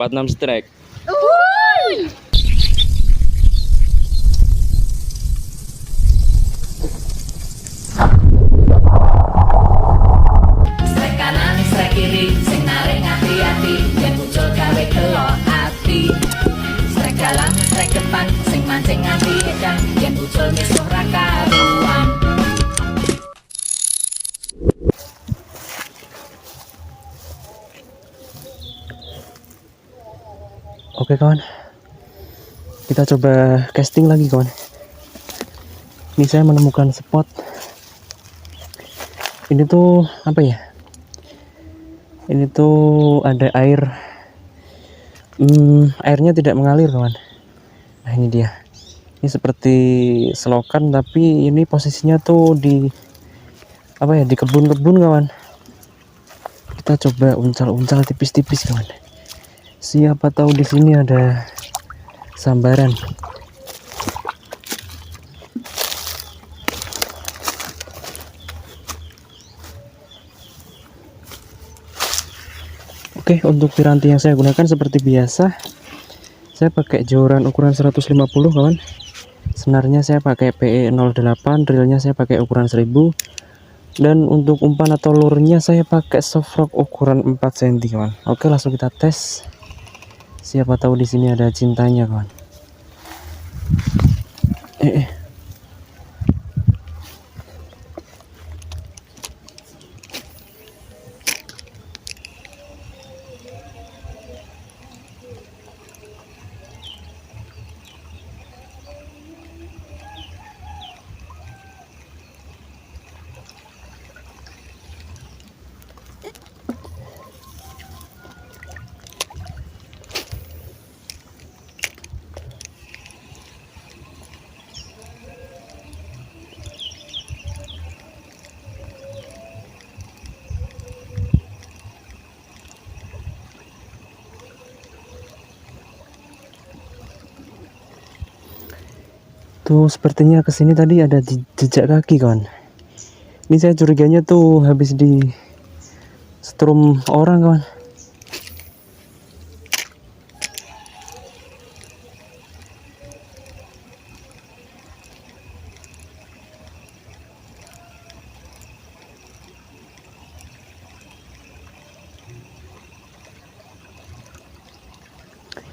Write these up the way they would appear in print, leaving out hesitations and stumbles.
46 strike. Strike kanan, strike kiri, sing narik hati-hati, yen muncul gawe delok ati. Strike dalam, strike depan, sing mancing nganti edan, yen muncul misuh ra karuan. Oke kawan, kita coba casting lagi kawan. Ini saya menemukan spot. Ini tuh apa ya? Ini tuh ada air. Airnya tidak mengalir kawan. Nah ini dia. Ini seperti selokan tapi ini posisinya tuh di apa ya? Di kebun-kebun kawan. Kita coba uncal-uncal tipis-tipis kawan. Siapa tahu di sini ada sambaran. Oke, untuk piranti yang saya gunakan seperti biasa, saya pakai joran ukuran 150 kawan. Senarnya saya pakai PE08, reelnya saya pakai ukuran 1000, dan untuk umpan atau lurnya saya pakai soft rock ukuran 4 cm kawan. Oke, langsung kita tes. Siapa tahu di sini ada cintanya kawan. Tuh sepertinya kesini tadi ada jejak kaki kawan. Ini saya curiganya tuh habis di setrum orang kawan.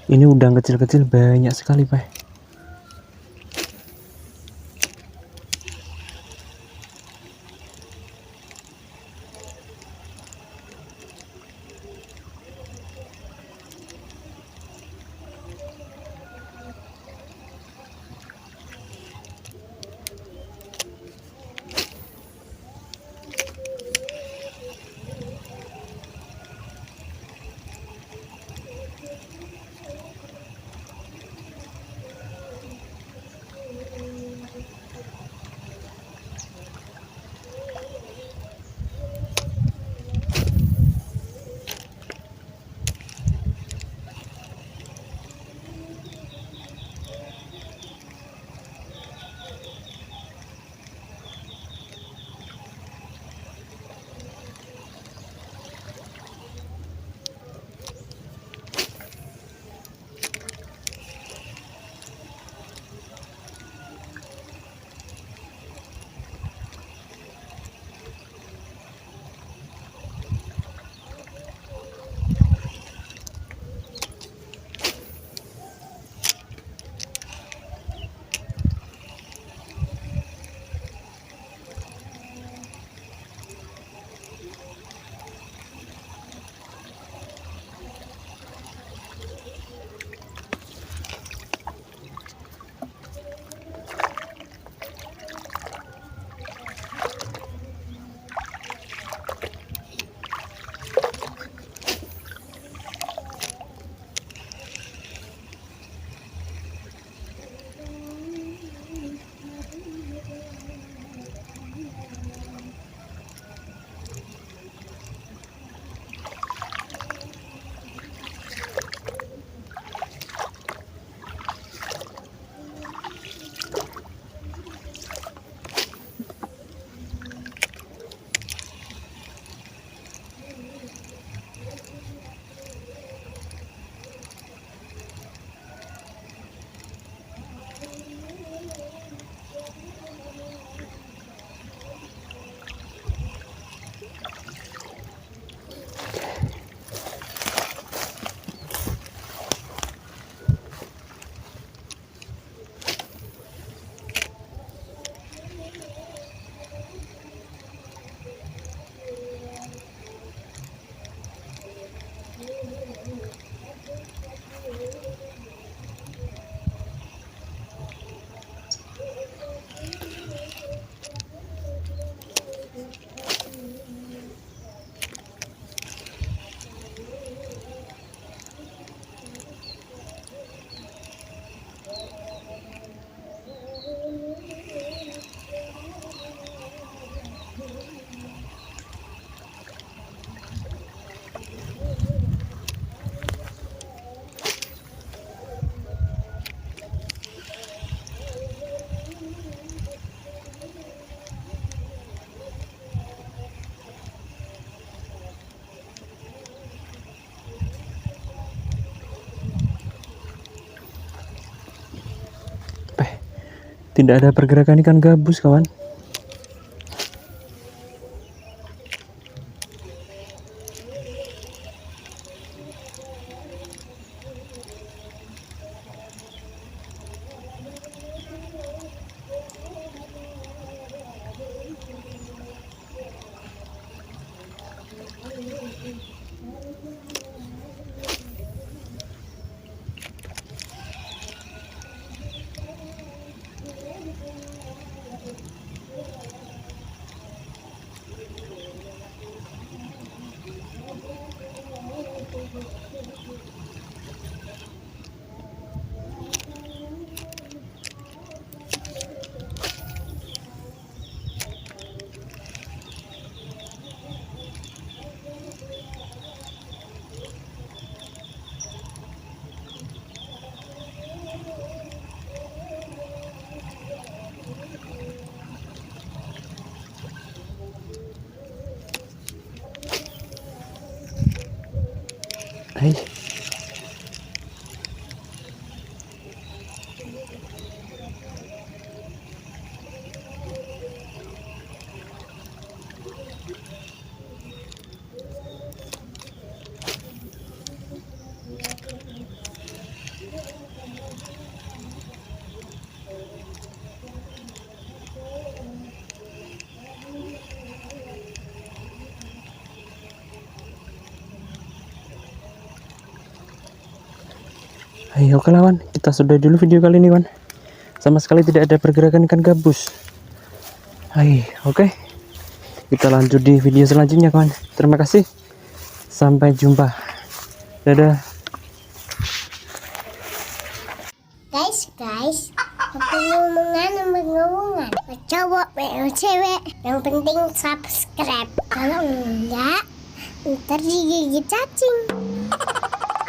Ini udang kecil-kecil banyak sekali pak. Tidak ada pergerakan ikan gabus, kawan. Hai. Ayo oke lawan, kita sudah dulu video kali ini, kawan. Sama sekali tidak ada pergerakan ikan gabus. Hai, oke. Kita lanjut di video selanjutnya, kawan. Terima kasih. Sampai jumpa. Dadah. Guys, ngomongan, cowok, cewek, yang penting subscribe. Kalau enggak, ntar digigit cacing.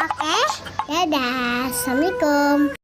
Oke, dadah, assalamualaikum.